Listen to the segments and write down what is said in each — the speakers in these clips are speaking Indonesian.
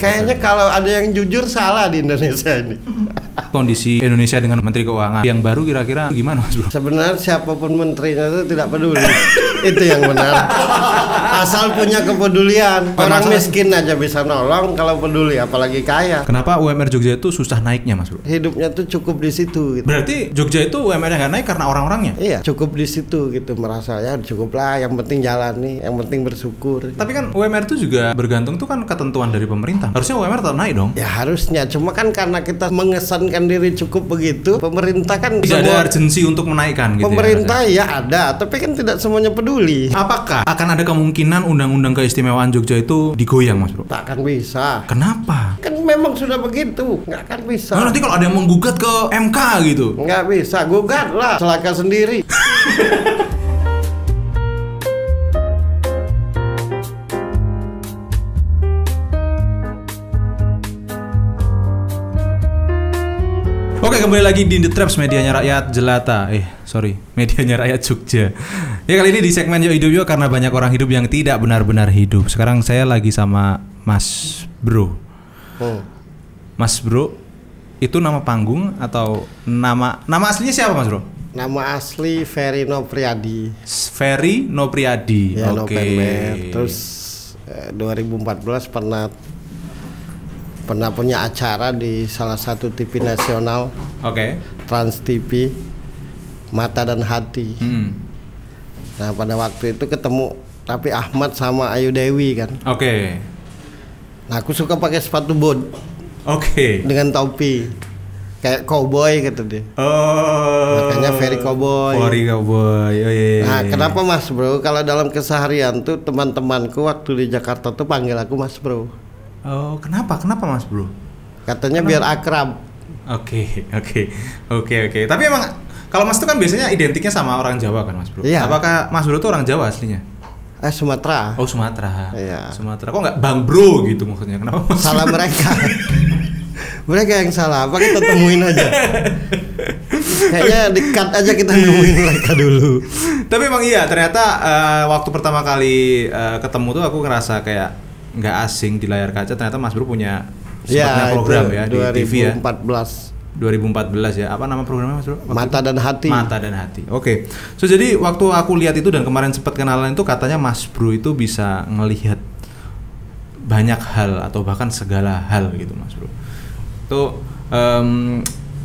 Kayaknya kalau ada yang jujur salah di Indonesia ini. Kondisi Indonesia dengan Menteri Keuangan yang baru kira-kira gimana, Mas Bro? Sebenarnya siapapun menterinya itu tidak peduli. Itu yang benar. Asal punya kepedulian. Orang miskin aja bisa nolong kalau peduli, apalagi kaya. Kenapa UMR Jogja itu susah naiknya, Mas Bro? Hidupnya tuh cukup di situ gitu. Berarti Jogja itu UMR-nya nggak naik karena orang-orangnya? Iya, cukup di situ gitu, merasa ya cukup lah, yang penting jalani, yang penting bersyukur. Tapi kan UMR itu juga bergantung tuh kan ketentuan dari pemerintah. Harusnya UMR tetap naik dong? Ya harusnya, cuma kan karena kita mengesankan diri cukup begitu, pemerintah kan tidak ada urgensi untuk menaikkan gitu. Pemerintah ya ada, tapi kan tidak semuanya peduli. Apakah akan ada kemungkinan undang-undang keistimewaan Jogja itu digoyang, Mas Bro? Tak akan bisa. Kenapa? Kan memang sudah begitu, nggak akan bisa. Nah, nanti kalau ada yang menggugat ke MK gitu? Nggak bisa, gugat lah, celaka sendiri. Oke, kembali lagi di The Traps, medianya rakyat jelata. Medianya rakyat Jogja. Ya, kali ini di segmen Yo Hidup Yo, karena banyak orang hidup yang tidak benar-benar hidup. Sekarang saya lagi sama Mas Bro. Mas Bro, itu nama panggung atau nama aslinya siapa, Mas Bro? Nama asli Ferry Nopriadi. Ferry Nopriadi. Ya, Oke. Terus 2014 pernah punya acara di salah satu TV nasional. Oke. Trans TV, Mata dan Hati. Nah, pada waktu itu ketemu tapi Ahmad sama Ayu Dewi kan. Oke. Nah, aku suka pakai sepatu bot. Oke. Dengan topi. Kayak cowboy gitu dia. Oh. Makanya Ferry Cowboy. Ferry Cowboy. Oh, iya. Nah, kenapa Mas Bro? Kalau dalam keseharian tuh teman-temanku waktu di Jakarta tuh panggil aku Mas Bro. Oh, kenapa Mas Bro? Katanya biar akrab. Oke. Tapi emang kalau Mas itu kan biasanya identiknya sama orang Jawa kan, Mas Bro? Iya. Apakah Mas Bro itu orang Jawa aslinya? Sumatera. Oh, Sumatera. Iya. Sumatera. Kok nggak Bang Bro gitu maksudnya? Kenapa Mas? Salah mereka. Mereka yang salah. Apa kita temuin aja? Kayaknya di-cut aja, kita nemuin mereka dulu. Tapi emang iya, ternyata waktu pertama kali ketemu tuh aku ngerasa kayak nggak asing di layar kaca. Ternyata Mas Bro punya program ya di TV ya. 2014 ya. Apa nama programnya, Mas Bro? Mata dan Hati. Mata dan Hati. Oke. So jadi waktu aku lihat itu dan kemarin sempat kenalan itu, katanya Mas Bro itu bisa ngelihat banyak hal atau bahkan segala hal gitu, Mas Bro. Itu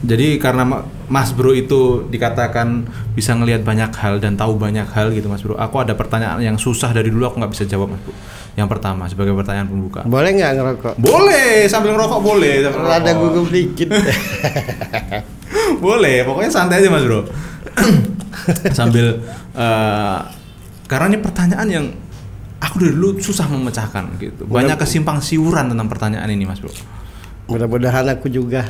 jadi karena Mas Bro itu dikatakan bisa ngelihat banyak hal dan tahu banyak hal gitu, Mas Bro. Aku ada pertanyaan yang susah dari dulu aku nggak bisa jawab, Mas Bro. Yang pertama, sebagai pertanyaan pembuka. Boleh nggak ngerokok? Boleh, sambil ngerokok boleh. Ada gugup dikit. Boleh, pokoknya santai aja, Mas Bro. Sambil karena ini pertanyaan yang aku dari dulu susah memecahkan gitu. Banyak kesimpang siuran tentang pertanyaan ini, Mas Bro. Mudah-mudahan aku juga.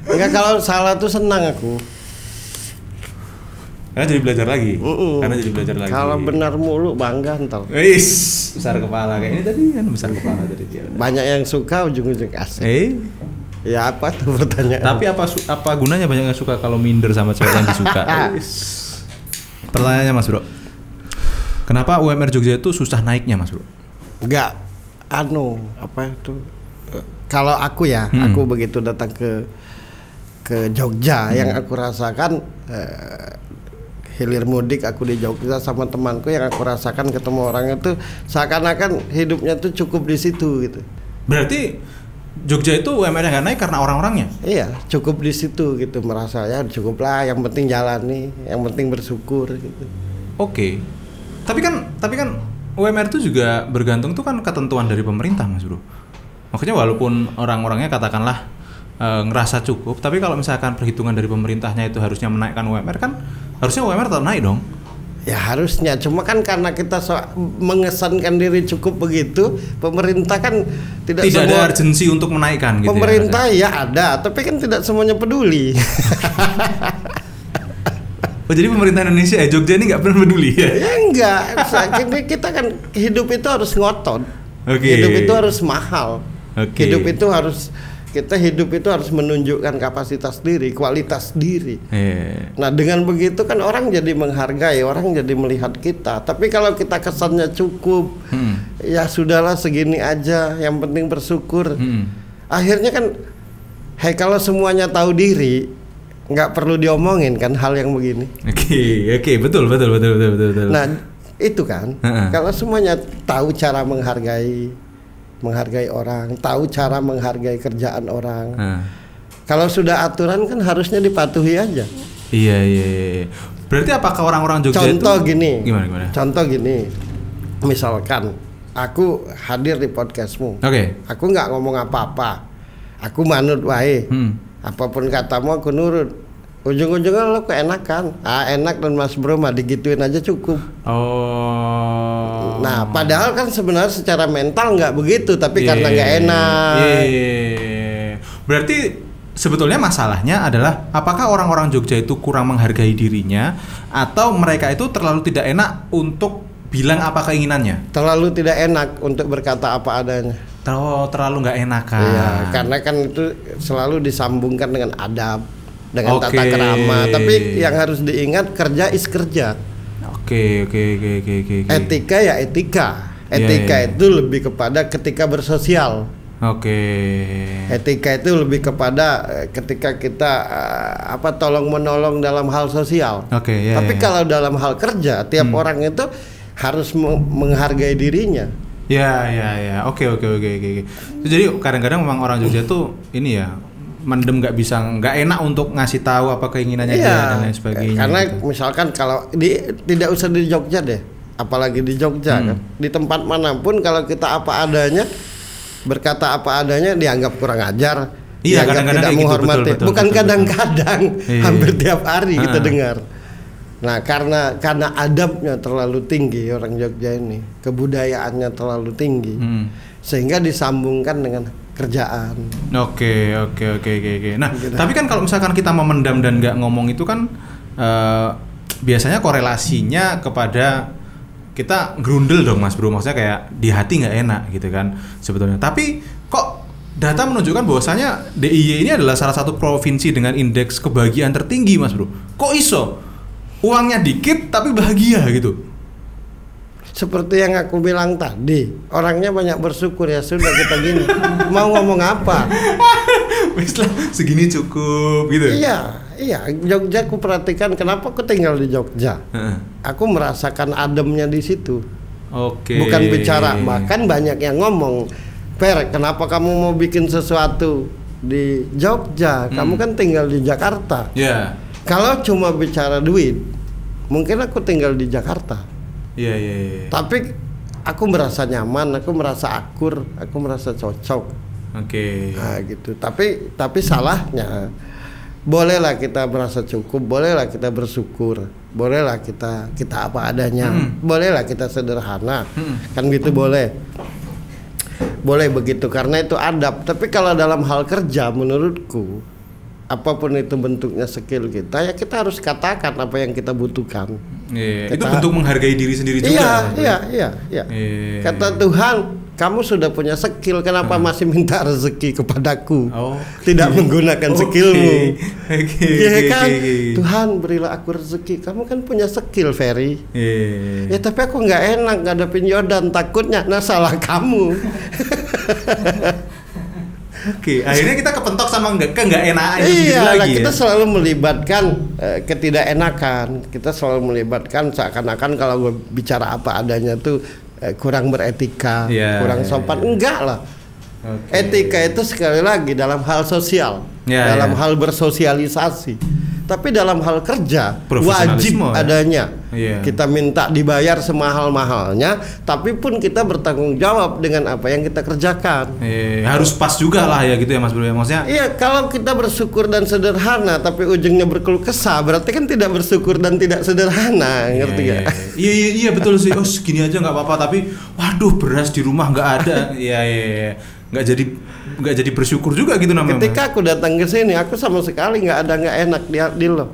Enggak, kalau salah tuh senang aku. Karena jadi belajar lagi. Kalau benar mulu bangga ntar. Besar kepala kayak ini tadi kan, besar kepala tadi dia. Banyak yang suka, ujung-ujung asik. Ya apa tuh pertanyaan? Tapi apa gunanya banyak yang suka kalau minder sama cewek yang disuka? Pertanyaannya, Mas Bro. Kenapa UMR Jogja itu susah naiknya, Mas Bro? Enggak, apa itu? Kalau aku ya, aku begitu datang ke Jogja, yang aku rasakan hilir mudik aku di Jogja sama temanku, yang aku rasakan ketemu orang itu seakan-akan hidupnya tuh cukup di situ gitu. Berarti Jogja itu UMR-nya nggak naik karena orang-orangnya? Iya, cukup di situ gitu, merasa ya cukup lah, yang penting jalani, yang penting bersyukur gitu. Oke. Tapi kan UMR itu juga bergantung tuh kan ketentuan dari pemerintah, Mas Bro. Makanya walaupun orang-orangnya katakanlah ngerasa cukup, tapi kalau misalkan perhitungan dari pemerintahnya itu harusnya menaikkan UMR, kan harusnya UMR tetap naik dong. Ya harusnya, cuma kan karena kita mengesankan diri cukup begitu, pemerintah kan tidak ada urgensi untuk menaikkan gitu. Pemerintah ya ada, tapi kan tidak semuanya peduli. Oh, jadi pemerintah Indonesia Jogja ini nggak pernah peduli ya? Ya enggak, kita kan hidup itu harus ngotot. Okay. Hidup itu harus mahal. Okay. Hidup itu harus kita hidup itu harus menunjukkan kapasitas diri, kualitas diri. Nah dengan begitu kan orang jadi menghargai, orang jadi melihat kita. Tapi kalau kita kesannya cukup, ya sudahlah segini aja, yang penting bersyukur. Akhirnya kan, kalau semuanya tahu diri, nggak perlu diomongin kan hal yang begini. Oke, betul. Nah itu kan, kalau semuanya tahu cara menghargai orang, tahu cara menghargai kerjaan orang. Kalau sudah aturan kan harusnya dipatuhi aja. Iya. Berarti apakah orang-orang Jogja contoh itu gini? Gimana? Contoh gini, misalkan aku hadir di podcastmu, aku nggak ngomong apa-apa, aku manut wae, apapun katamu aku nurut. Ujung-ujungnya lo keenakan, enak dan Mas Bro mah digituin aja cukup. Nah, padahal kan sebenarnya secara mental nggak begitu, tapi karena nggak enak. Berarti sebetulnya masalahnya adalah apakah orang-orang Jogja itu kurang menghargai dirinya, atau mereka itu terlalu tidak enak untuk bilang apa keinginannya? Terlalu tidak enak untuk berkata apa adanya. Terlalu nggak enakan. Iya, karena kan itu selalu disambungkan dengan adab, dengan tata krama. Tapi yang harus diingat, kerja is kerja. Oke. Etika ya etika. Etika itu lebih kepada ketika bersosial. Etika itu lebih kepada ketika kita tolong menolong dalam hal sosial. Tapi kalau dalam hal kerja, tiap orang itu harus menghargai dirinya. Oke. Jadi kadang-kadang memang orang Jogja tuh ini ya, mendem, nggak enak untuk ngasih tahu apa keinginannya dia dan lain sebagainya. Karena gitu. Misalkan kalau tidak usah di Jogja deh, apalagi di Jogja kan, di tempat manapun kalau kita apa adanya, berkata apa adanya dianggap kurang ajar, dianggap tidak menghormati. Betul, bukan kadang-kadang, hampir tiap hari kita dengar. Nah karena adabnya terlalu tinggi orang Jogja ini, kebudayaannya terlalu tinggi, sehingga disambungkan dengan kerjaan. Oke. Nah, gitu. Tapi kan kalau misalkan kita memendam dan nggak ngomong itu kan biasanya korelasinya kepada kita gerundel dong, Mas Bro. Maksudnya kayak di hati nggak enak gitu kan sebetulnya. Tapi kok data menunjukkan bahwasanya DIY ini adalah salah satu provinsi dengan indeks kebahagiaan tertinggi, Mas Bro. Kok iso? Uangnya dikit tapi bahagia gitu. Seperti yang aku bilang tadi, orangnya banyak bersyukur, ya sudah kita gini. Mau ngomong apa? Segini cukup gitu. Iya, Jogja aku perhatikan, kenapa aku tinggal di Jogja. Aku merasakan ademnya di situ. Bukan bicara, bahkan banyak yang ngomong, Per, kenapa kamu mau bikin sesuatu di Jogja? Kamu kan tinggal di Jakarta. Kalau cuma bicara duit, mungkin aku tinggal di Jakarta. Tapi aku merasa nyaman, aku merasa akur, aku merasa cocok. Nah gitu. Tapi salahnya, bolehlah kita merasa cukup, bolehlah kita bersyukur, bolehlah kita apa adanya, bolehlah kita sederhana, kan gitu boleh begitu, karena itu adab. Tapi kalau dalam hal kerja, menurutku apapun itu bentuknya skill kita, ya kita harus katakan apa yang kita butuhkan. Itu bentuk menghargai diri sendiri juga. Iya. Kata Tuhan, kamu sudah punya skill, kenapa masih minta rezeki kepadaku? Tidak menggunakan skillmu. Tuhan berilah aku rezeki, kamu kan punya skill, Ferry. Ya tapi aku nggak enak ngadepin Yordan, takutnya. Nah salah kamu. Akhirnya kita kepentok sama nggak enakan lagi. Kita selalu melibatkan ketidakenakan. Kita selalu melibatkan seakan-akan kalau gue bicara apa adanya tuh kurang beretika, kurang sopan. Enggak lah. Etika itu sekali lagi dalam hal sosial, dalam hal bersosialisasi. Tapi dalam hal kerja wajib adanya. Kita minta dibayar semahal-mahalnya, tapi pun kita bertanggung jawab dengan apa yang kita kerjakan. Harus pas juga lah ya gitu ya, Mas Bro. Maksudnya kalau kita bersyukur dan sederhana tapi ujungnya berkeluh kesah, berarti kan tidak bersyukur dan tidak sederhana. Ngerti gak? Iya betul sih. Segini aja nggak apa-apa, tapi waduh beras di rumah nggak ada. Nggak jadi bersyukur juga gitu namanya. Ketika aku datang ke sini, aku sama sekali nggak enak di lo.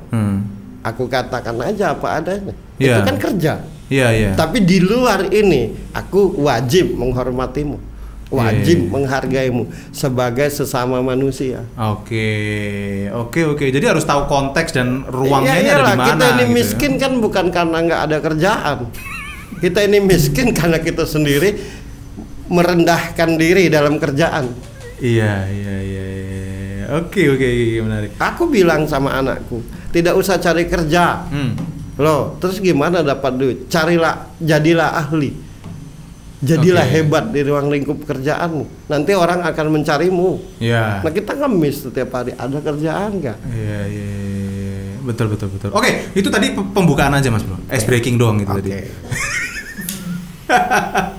Aku katakan aja apa adanya. Itu kan kerja. Tapi di luar ini, aku wajib menghormatimu, wajib menghargaimu sebagai sesama manusia. Oke. Jadi harus tahu konteks dan ruangnya ini ada di mana. Kita ini gitu miskin kan bukan karena nggak ada kerjaan. Kita ini miskin karena kita sendiri merendahkan diri dalam kerjaan. Iya. Oke, menarik. Aku bilang sama anakku, tidak usah cari kerja. Loh, terus gimana dapat duit? Jadilah ahli. Jadilah hebat di ruang lingkup kerjaanmu. Nanti orang akan mencarimu. Iya. Nah, kita ngemis setiap hari, ada kerjaan nggak? Iya. Betul. Oke, itu tadi pembukaan aja Mas Bro. Ice breaking doang itu tadi.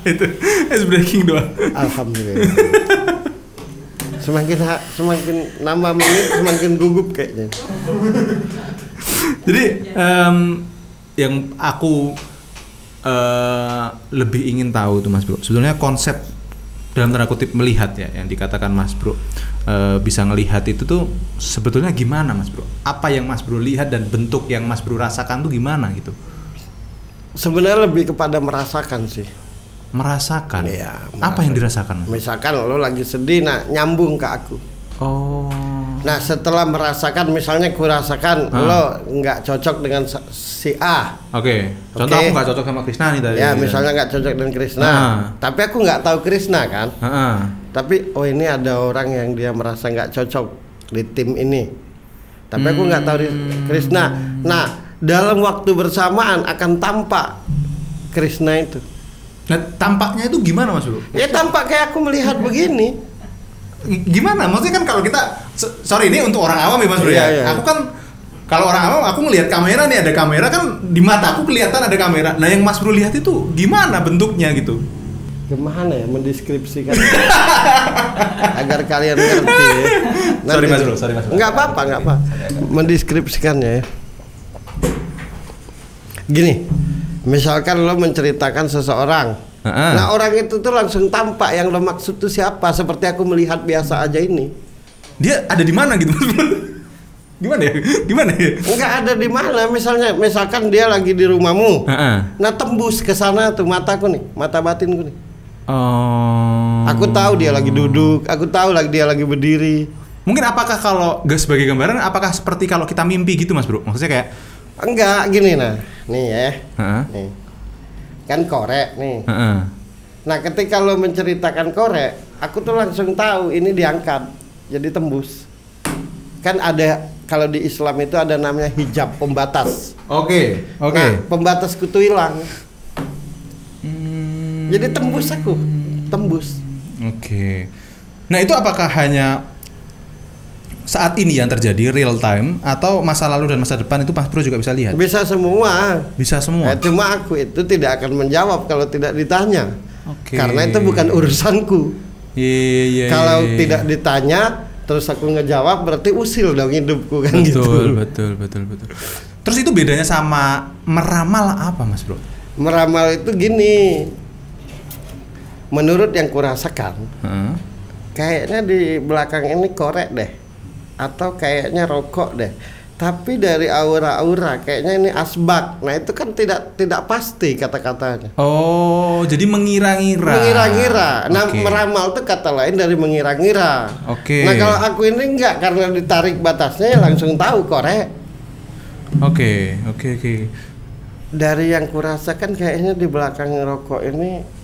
Itu ice breaking doang. Alhamdulillah. Semakin nambah menit semakin gugup kayaknya. Jadi yang aku lebih ingin tahu tuh Mas Bro, sebetulnya konsep dalam tanda kutip melihat ya yang dikatakan Mas Bro bisa ngelihat itu tuh sebetulnya gimana Mas Bro? Apa yang Mas Bro lihat dan bentuk yang Mas Bro rasakan tuh gimana gitu? Sebenarnya lebih kepada merasakan sih. Merasakan? Iya. Apa yang dirasakan? Misalkan lo lagi sedih, nah nyambung ke aku. Oh. Nah setelah merasakan, misalnya ku rasakan lo nggak cocok dengan si A. Oke. Contoh aku nggak cocok sama Krisna nih tadi. Ya misalnya nggak cocok dengan Krisna. Tapi aku nggak tahu Krisna kan. Tapi ini ada orang yang dia merasa nggak cocok di tim ini. Tapi aku nggak tahu Krisna. Nah dalam waktu bersamaan akan tampak Krisna itu. Nah tampaknya itu gimana Mas Bro? Ya tampak kayak aku melihat begini. Gimana? Maksudnya kan kalau kita sorry ini untuk orang awam ya Mas Bro ya. Aku kan kalau orang awam aku ngelihat kamera nih, ada kamera kan di mata aku kelihatan ada kamera. Nah yang Mas Bro lihat itu gimana bentuknya gitu? Gimana ya mendeskripsikan agar kalian ngerti ya. Sorry Mas Bro. Enggak apa-apa. Mendeskripsikannya ya. Gini, misalkan lo menceritakan seseorang. Nah orang itu tuh langsung tampak yang lo maksud tuh siapa, seperti aku melihat biasa aja ini. Dia ada di mana gitu? Gimana ya? Enggak ada di mana, misalkan dia lagi di rumahmu. Nah tembus ke sana tuh mataku nih, mata batinku nih. Oh. Aku tahu dia lagi duduk, aku tahu dia lagi berdiri. Mungkin apakah kalau gak sebagai gambaran, apakah seperti kalau kita mimpi gitu Mas Bro? Maksudnya kayak enggak gini nih ya. Nih. Kan korek nih. Nah ketika lo menceritakan korek, aku tuh langsung tahu ini diangkat jadi tembus. Kan ada kalau di Islam itu ada namanya hijab, pembatas. Oke. Nah pembatasku tuh hilang. Jadi tembus aku, tembus. Oke. Nah itu apakah hanya saat ini yang terjadi real time atau masa lalu dan masa depan itu Mas Bro juga bisa lihat? Bisa semua. Bisa semua. Cuma aku itu tidak akan menjawab kalau tidak ditanya. Karena itu bukan urusanku. Iya. Kalau tidak ditanya terus aku ngejawab berarti usil dong hidupku kan Betul. Terus itu bedanya sama meramal apa Mas Bro? Meramal itu gini. Menurut yang kurasakan, kayaknya di belakang ini korek deh. Atau kayaknya rokok deh. Tapi dari aura-aura kayaknya ini asbak. Nah itu kan tidak pasti kata-katanya. Oh, jadi mengira-ngira. Nah meramal itu kata lain dari mengira-ngira. Nah kalau aku ini enggak, karena ditarik batasnya langsung tahu korek. Oke. Dari yang kurasakan kayaknya di belakang rokok ini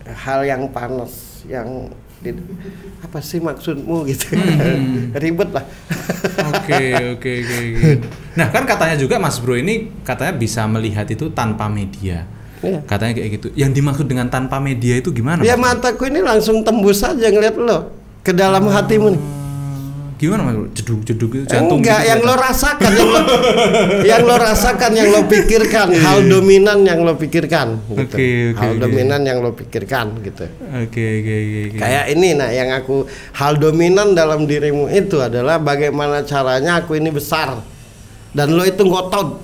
hal yang panas, yang apa sih maksudmu gitu. Ribet lah. Oke. Nah kan katanya juga Mas Bro ini katanya bisa melihat itu tanpa media. Katanya kayak gitu. Yang dimaksud dengan tanpa media itu gimana? Ya mataku ini langsung tembus saja ngeliat lo ke dalam hatimu nih. Gimana Mas Bro? Jeduk jantung. Enggak, gitu, yang lo rasakan, yang lo rasakan, yang lo pikirkan, hal dominan yang lo pikirkan gitu. Hal dominan yang lo pikirkan gitu. Oke. Kayak ini yang aku hal dominan dalam dirimu itu adalah bagaimana caranya aku ini besar dan lo itu ngotot.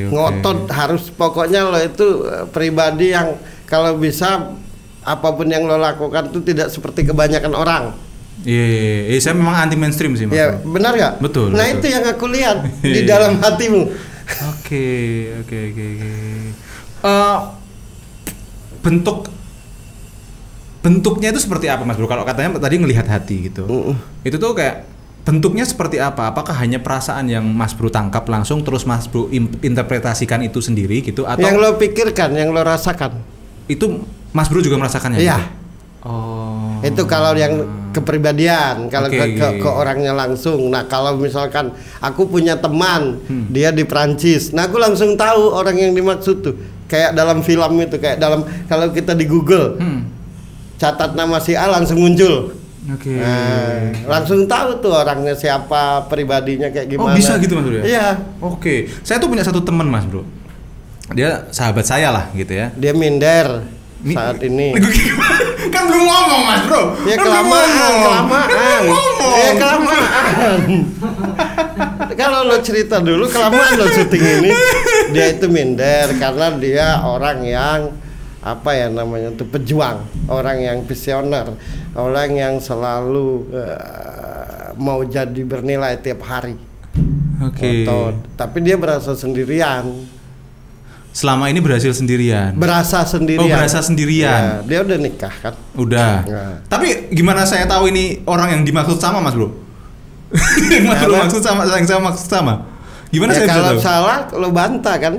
Ngotot harus, pokoknya lo itu pribadi yang kalau bisa apapun yang lo lakukan itu tidak seperti kebanyakan orang. Iya, saya memang anti mainstream sih Mas. Ya, benar nggak? Betul. Nah itu yang aku lihat di dalam hatimu. Oke. Bentuk bentuknya itu seperti apa Mas Bro? Kalau katanya tadi ngelihat hati gitu. Itu tuh kayak bentuknya seperti apa? Apakah hanya perasaan yang Mas Bro tangkap langsung terus Mas Bro interpretasikan itu sendiri gitu atau yang lo pikirkan, yang lo rasakan? Itu Mas Bro juga merasakannya? Iya. Gitu? Oh. Itu kalau yang kepribadian, kalau Oke, ke orangnya langsung. Nah, kalau misalkan aku punya teman, dia di Prancis. Nah, aku langsung tahu orang yang dimaksud tuh. Kayak dalam film itu, kayak dalam kalau kita di Google. Catat nama si A langsung muncul. Oke. Nah, langsung tahu tuh orangnya siapa, pribadinya kayak gimana. Oh, bisa gitu Mas Bro ya? Iya. Oke. Saya tuh punya satu teman Mas Bro. Dia sahabat saya lah gitu ya. Dia minder saat ini. Kan belum ngomong Mas Bro. Ya Kan kelamaan. Ya kelamaan. Kalau lo cerita dulu kelamaan lo syuting ini. Dia itu minder karena dia orang yang apa ya namanya tuh pejuang, orang yang visioner, orang yang selalu mau jadi bernilai tiap hari. Oke. Tapi dia berasa sendirian. Selama ini berhasil sendirian. Berasa sendirian. Oh, berasa sendirian. Ya, dia udah nikah kan? Udah. Ya. Tapi gimana saya tahu ini orang yang dimaksud sama Mas Bro? Yang Mas Bro maksud sama, yang saya maksud sama. Gimana Ya, saya bisa kalau tahu? salah lo bantah kan?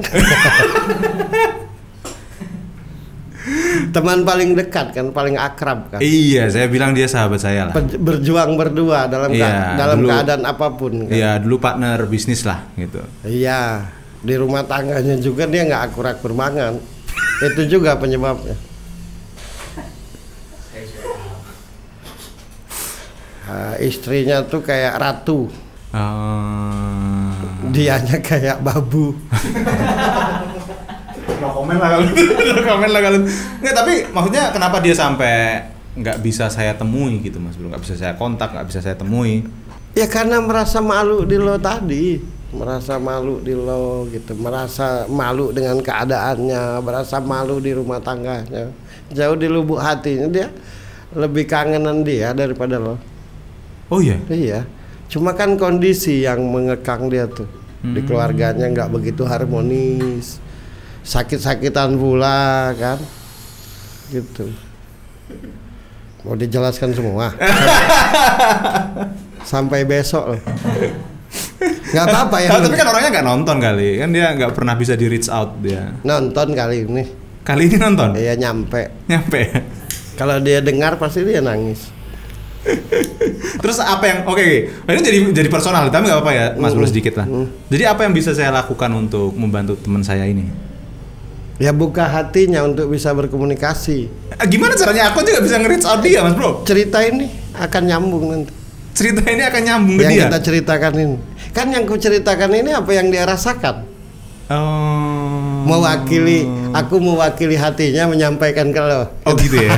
Teman paling dekat kan, paling akrab kan. Iya, saya bilang dia sahabat saya lah. Berjuang berdua dalam Iya, keadaan apapun kan. Iya, dulu partner bisnis lah gitu. Iya, di rumah tangganya juga dia nggak akur-akur banget. Itu juga penyebabnya. Istrinya tuh kayak ratu. Dianya kayak babu. No komen lah kalau no komen lah kalau nggak, tapi maksudnya kenapa dia sampai nggak bisa saya temui gitu Mas Bro, nggak bisa saya kontak, nggak bisa saya temui? Ya karena merasa malu di lo tadi, merasa malu di lo gitu, merasa malu dengan keadaannya, merasa malu di rumah tangganya, jauh di lubuk hatinya dia lebih kangenan dia daripada lo. Oh iya? Iya, cuma kan kondisi yang mengekang dia tuh di keluarganya nggak begitu harmonis. Sakit-sakitan pula kan gitu. Mau dijelaskan semua sampai besok loh. Nggak apa-apa ya. Tapi kan orangnya nggak nonton kali, kan dia nggak pernah bisa di reach out dia. Nonton kali ini. Kali ini nonton? Iya nyampe. Kalau dia dengar pasti dia nangis. Terus apa yang ini jadi personal, tapi nggak apa-apa ya Mas Bro sedikit lah. Jadi apa yang bisa saya lakukan untuk membantu teman saya ini? Ya buka hatinya untuk bisa berkomunikasi. Gimana caranya? Aku juga bisa nge-reach out dia Mas Bro. Cerita ini akan nyambung nanti. Cerita ini akan nyambung ke yang dia. Yang kita ceritakan ini. Kan yang ku ceritakan ini apa yang dia rasakan. Aku mewakili hatinya menyampaikan ke lo. Oh gitu ya,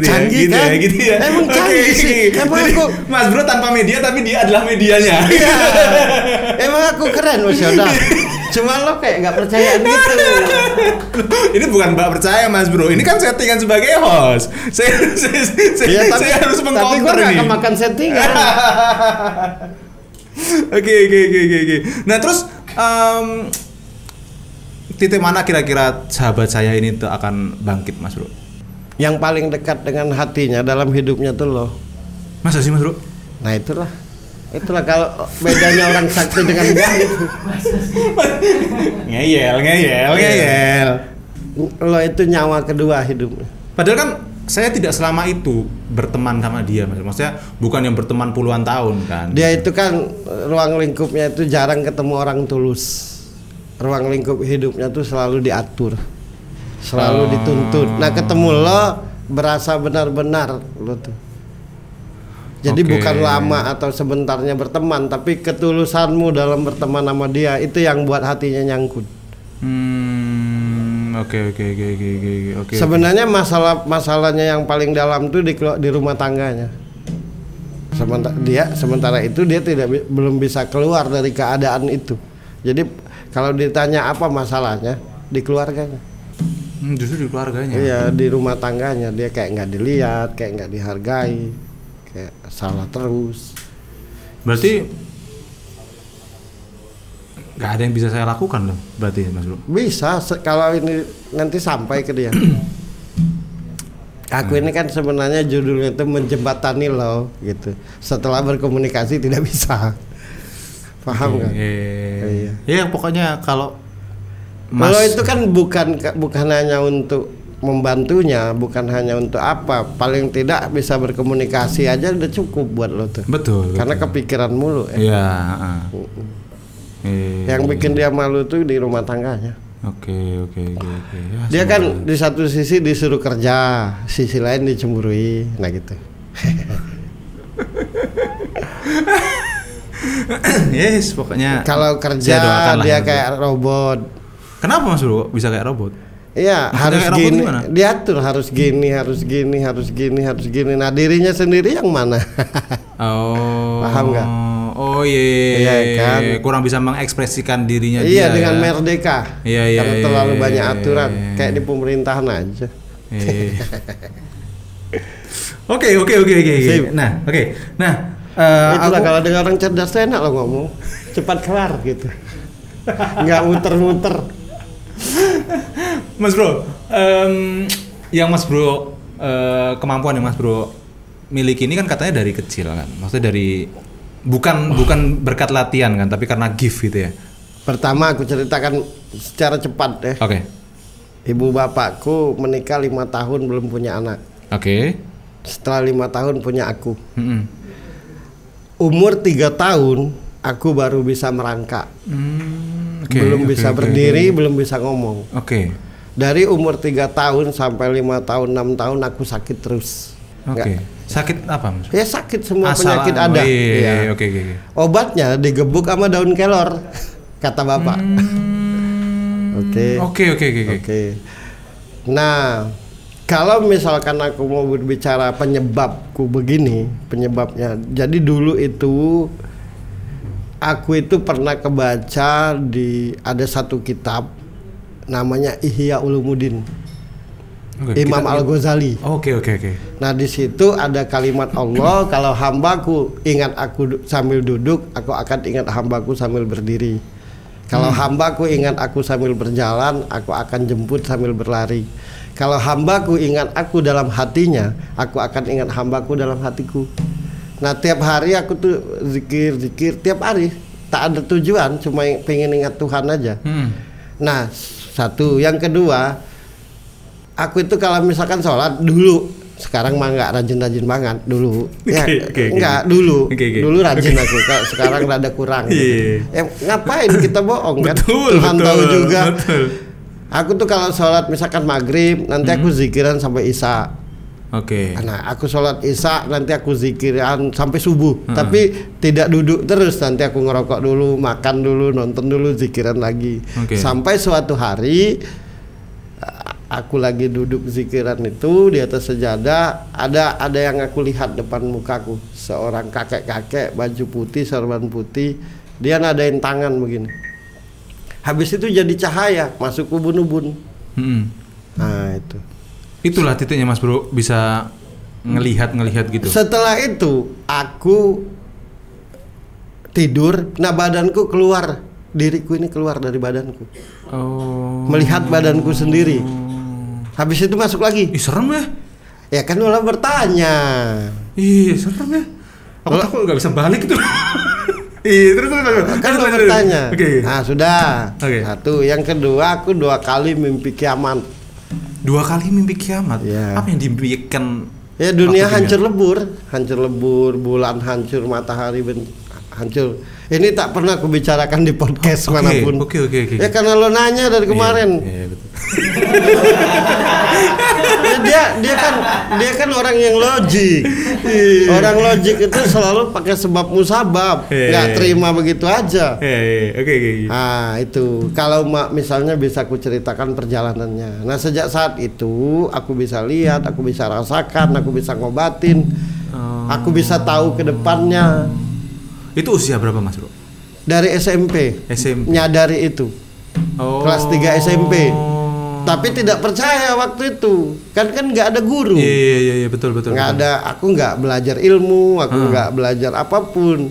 Canggih kan? Emang canggih sih. Emang aku Mas Bro tanpa media tapi dia adalah medianya. Iya. Emang aku keren Mas Yoda. Cuma lo kayak nggak percaya gitu. Ini bukan mbak percaya Mas Bro, ini kan settingan sebagai host. Saya harus mengcounter ini. Tapi gue nggak kemakan settingan. Oke. Nah terus titik mana kira-kira sahabat saya ini tuh akan bangkit Mas Bro? Yang paling dekat dengan hatinya dalam hidupnya tuh lo. Masa sih Mas Bro? Nah itulah kalau bedanya orang sakti dengan enggak gitu. Ngeyel. Lo itu nyawa kedua hidupnya. Padahal kan saya tidak selama itu berteman sama dia, maksudnya bukan yang berteman puluhan tahun kan. Dia itu kan ruang lingkupnya itu jarang ketemu orang tulus. Ruang lingkup hidupnya tuh selalu diatur, selalu dituntut. Nah ketemu lo berasa benar-benar lo tuh. Jadi bukan lama atau sebentarnya berteman, tapi ketulusanmu dalam berteman sama dia itu yang buat hatinya nyangkut. Oke. Sebenarnya masalahnya yang paling dalam tuh di rumah tangganya. Sementara itu dia belum bisa keluar dari keadaan itu. Jadi kalau ditanya apa masalahnya di keluarganya. Justru di keluarganya. Iya, di rumah tangganya dia kayak nggak dilihat, kayak nggak dihargai, kayak salah terus. Berarti nggak ada yang bisa saya lakukan loh, berarti Mas Bro? Bisa kalau ini nanti sampai ke dia. Aku ini kan sebenarnya judulnya itu menjembatani lo gitu. Setelah berkomunikasi tidak bisa. Paham nggak? Iya. Ya pokoknya kalau itu kan bukan hanya untuk membantunya, bukan hanya untuk apa, paling tidak bisa berkomunikasi aja udah cukup buat lo tuh. Betul. Karena kepikiran mulu. Iya. Yang bikin dia malu tuh di rumah tangganya. Oke. Ya, dia kan di satu sisi disuruh kerja, sisi lain dicemburui, nah gitu. Yes, pokoknya. Kalau kerja dia kayak robot. Kenapa Mas Bro bisa kayak robot? Iya, harus gini. Diatur harus gini. Nah, dirinya sendiri yang mana? Paham nggak? Oh iya kan? Kurang bisa mengekspresikan dirinya dia. Iya, dengan merdeka. Iya. Karena terlalu banyak aturan, kayak di pemerintahan aja. Oke. Nah, itulah kalau dengan orang cerdas enak lo ngomong, cepat kelar gitu. Nggak muter-muter. Mas Bro, yang Mas Bro kemampuan yang Mas Bro miliki ini kan katanya dari kecil kan, maksudnya dari bukan berkat latihan kan, tapi karena gift gitu ya. Pertama aku ceritakan secara cepat ya. Oke. Ibu bapakku menikah 5 tahun belum punya anak. Oke. Setelah 5 tahun punya aku. Umur 3 tahun aku baru bisa merangkak. Belum bisa berdiri, belum bisa ngomong. Dari umur 3 tahun sampai 5 tahun, 6 tahun aku sakit terus. Sakit apa Mas? Ya sakit, semua penyakit ada. Oke. Obatnya digebuk sama daun kelor, kata bapak. Oke. Nah, kalau misalkan aku mau berbicara penyebabku begini, penyebabnya. Jadi dulu itu aku itu pernah kebaca ada satu kitab namanya Ihya Ulumuddin. Imam Al-Ghazali. Oke. Nah, di situ ada kalimat Allah, kalau hambaku ingat aku sambil duduk, aku akan ingat hambaku sambil berdiri. Kalau hambaku ingat aku sambil berjalan, aku akan jemput sambil berlari. Kalau hambaku ingat aku dalam hatinya, aku akan ingat hambaku dalam hatiku. Nah, tiap hari aku tuh zikir tiap hari, tak ada tujuan, cuma pengen ingat Tuhan aja. Nah, satu, yang kedua, aku itu kalau misalkan sholat dulu, sekarang mah nggak rajin banget dulu. Dulu rajin aku, sekarang rada kurang. Ngapain kita bohong kan? Tuhan tahu juga. Aku tuh kalau sholat misalkan maghrib, nanti aku zikiran sampai isya. Nah, aku sholat isya, nanti aku zikiran sampai subuh. Tapi tidak duduk terus, nanti aku ngerokok dulu, makan dulu, nonton dulu, zikiran lagi. Sampai suatu hari aku lagi duduk zikiran itu di atas sejadah, ada yang aku lihat depan mukaku, seorang kakek baju putih, sorban putih, dia nadain tangan begini. Habis itu jadi cahaya masuk ubun-ubun. Nah, itulah titiknya Mas Bro bisa ngelihat gitu. Setelah itu aku tidur, nah badanku keluar, diriku ini keluar dari badanku. Melihat badanku sendiri. Habis itu masuk lagi. Serem ya? Ya kan malah bertanya. Iya serem ya. Aku takut nggak bisa balik itu. Terus. Kan lo bertanya. Nah sudah. Satu. Yang kedua, aku 2 kali mimpi kiamat. 2 kali mimpi kiamat? Ya. Apa yang diimpikan? Ya dunia hancur lebur, bulan hancur, matahari hancur. Ini tak pernah aku bicarakan di podcast manapun. Oke. Ya karena lo nanya dari kemarin. Iya betul. dia kan orang yang logik. Orang logik itu selalu pakai sebab musabab, nggak terima begitu aja. Oke. Nah itu kalau misalnya bisa aku ceritakan perjalanannya. Nah sejak saat itu aku bisa lihat, aku bisa rasakan, aku bisa ngobatin, aku bisa tahu ke depannya. Itu usia berapa Mas Bro? Dari SMP. Nyadari itu. Kelas 3 SMP. Tapi tidak percaya waktu itu. Kan nggak ada guru. Iya betul. Nggak ada. Aku nggak belajar ilmu. Aku nggak belajar apapun.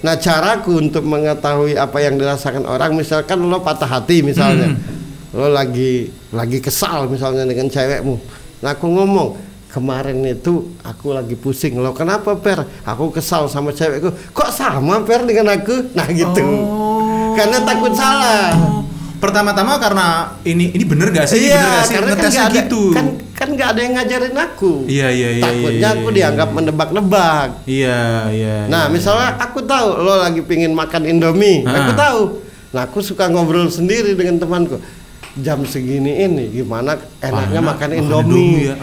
Nah caraku untuk mengetahui apa yang dirasakan orang, misalkan lo patah hati misalnya, lo lagi kesal misalnya dengan cewekmu. Nah aku ngomong, kemarin itu aku lagi pusing loh, kenapa Per? Aku kesal sama cewekku, kok sama Per dengan aku? Nah gitu, karena takut salah. Pertama-tama karena ini bener gak sih? Iya, bener gak sih? karena kan Ngetesnya nggak ada, gitu. kan nggak ada yang ngajarin aku. Iya. Takutnya aku dianggap menebak-nebak. Iya. Nah, misalnya aku tahu lo lagi pingin makan Indomie, aku tahu. Nah, aku suka ngobrol sendiri dengan temanku. Jam segini ini gimana enaknya makan Indomie. Ya.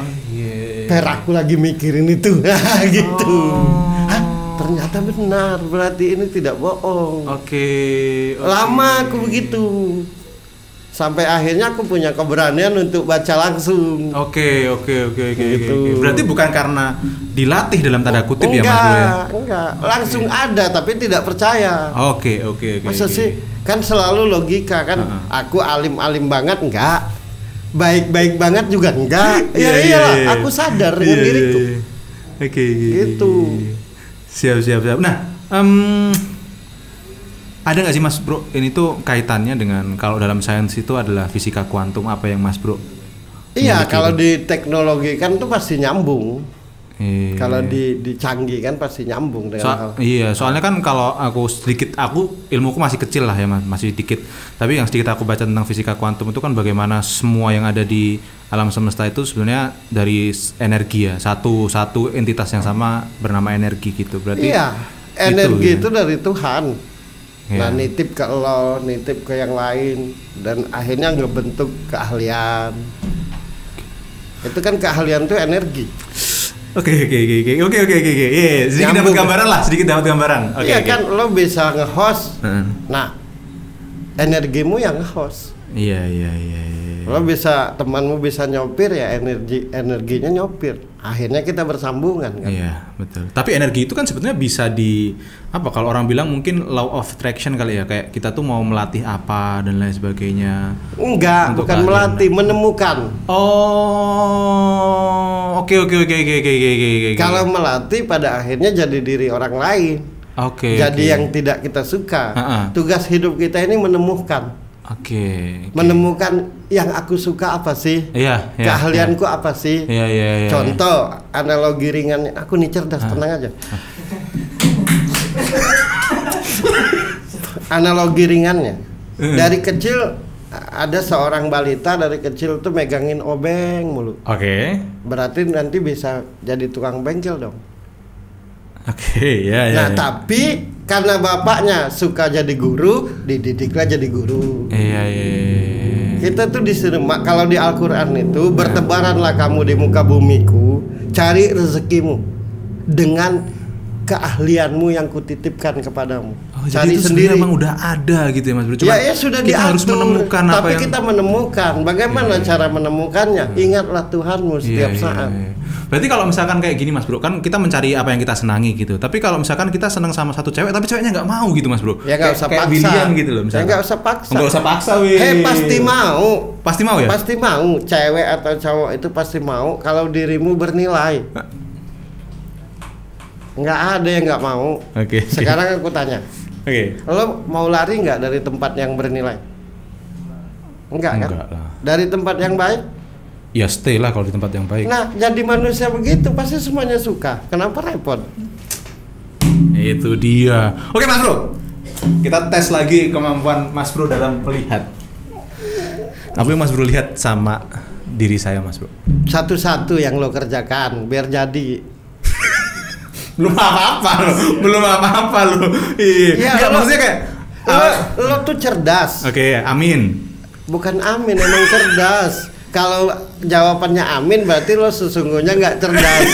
Per aku lagi mikirin itu. Gitu. Hah, ternyata benar, berarti ini tidak bohong. Oke. Lama aku begitu. Sampai akhirnya aku punya keberanian untuk baca langsung. Oke. Gitu. Berarti bukan karena dilatih dalam tanda kutip ya Mas Bro ya? Enggak, langsung ada tapi tidak percaya. Oke. Masa sih? Kan selalu logika kan. Aku alim-alim banget enggak. Baik-baik banget juga enggak. Ya iyalah, aku sadar dengan diriku. Oke. Gitu. Siap. Nah, ada nggak sih Mas Bro, ini tuh kaitannya dengan kalau dalam sains itu adalah fisika kuantum, apa yang Mas Bro? Iya, kalau di teknologi kan tuh pasti nyambung. Kalau dicanggih kan pasti nyambung dengan Iya, soalnya kan kalau aku ilmuku masih kecil lah ya Mas, masih dikit. Tapi yang sedikit aku baca tentang fisika kuantum itu kan bagaimana semua yang ada di alam semesta itu sebenarnya dari energi ya, satu entitas yang sama bernama energi gitu. Berarti iya, energi itu itu dari Tuhan. Nah, nitip ke lo, nitip ke yang lain, dan akhirnya ngebentuk keahlian. Itu kan keahlian tuh energi. Oke. Iya, sedikit dapat gambaran. Iya kan, lo bisa nge-host. Nah, energimu yang nge-host. Iya. Lo bisa, temanmu bisa nyopir ya, energinya nyopir. Akhirnya kita bersambungan kan. Iya, betul. Tapi energi itu kan sebetulnya bisa kalau orang bilang mungkin law of attraction kali ya, kayak kita tuh mau melatih apa dan lain sebagainya. Enggak, bukan melatih, menemukan. Oke. Kalau melatih pada akhirnya jadi diri orang lain. Jadi yang tidak kita suka. Tugas hidup kita ini menemukan. Menemukan yang aku suka apa sih? Keahlianku apa sih? Contoh, analogi ringannya, aku nih cerdas, tenang aja. Analogi ringannya, dari kecil ada seorang balita dari kecil tuh megangin obeng mulu. Berarti nanti bisa jadi tukang bengkel dong. Nah, tapi karena bapaknya suka jadi guru, dididiklah jadi guru. Kita tuh disuruh, kalau di Al-Quran itu bertebaranlah kamu di muka bumiku, cari rezekimu dengan keahlianmu yang kutitipkan kepadamu. Cari jadi sendiri. Memang udah ada gitu ya Mas Bro. Ya sudah kita harus menemukan apa yang kita menemukan. Bagaimana cara menemukannya? Ingatlah Tuhanmu setiap saat. Berarti kalau misalkan kayak gini Mas Bro, kan kita mencari apa yang kita senangi gitu. Tapi kalau misalkan kita senang sama satu cewek, tapi ceweknya nggak mau gitu Mas Bro. Ya nggak usah paksa. William gitu loh misalnya. Nggak usah paksa. Nggak usah paksa weh. Pasti mau. Pasti mau ya? Pasti mau. Cewek atau cowok itu pasti mau kalau dirimu bernilai. Nggak ada yang nggak mau. Sekarang aku tanya. Lo mau lari nggak dari tempat yang bernilai? Enggak kan? Lah. Dari tempat yang baik? Ya stay lah kalau di tempat yang baik. Nah, jadi manusia begitu pasti semuanya suka. Kenapa repot? Itu dia. Oke Mas Bro, kita tes lagi kemampuan Mas Bro dalam melihat. Apa yang Mas Bro lihat sama diri saya Mas Bro? Satu-satu yang lo kerjakan biar jadi. Belum apa-apa lo. Iya. Enggak, maksudnya kayak lo tuh cerdas. Amin. Bukan amin, emang cerdas. Kalau jawabannya amin berarti lo sesungguhnya nggak cerdas.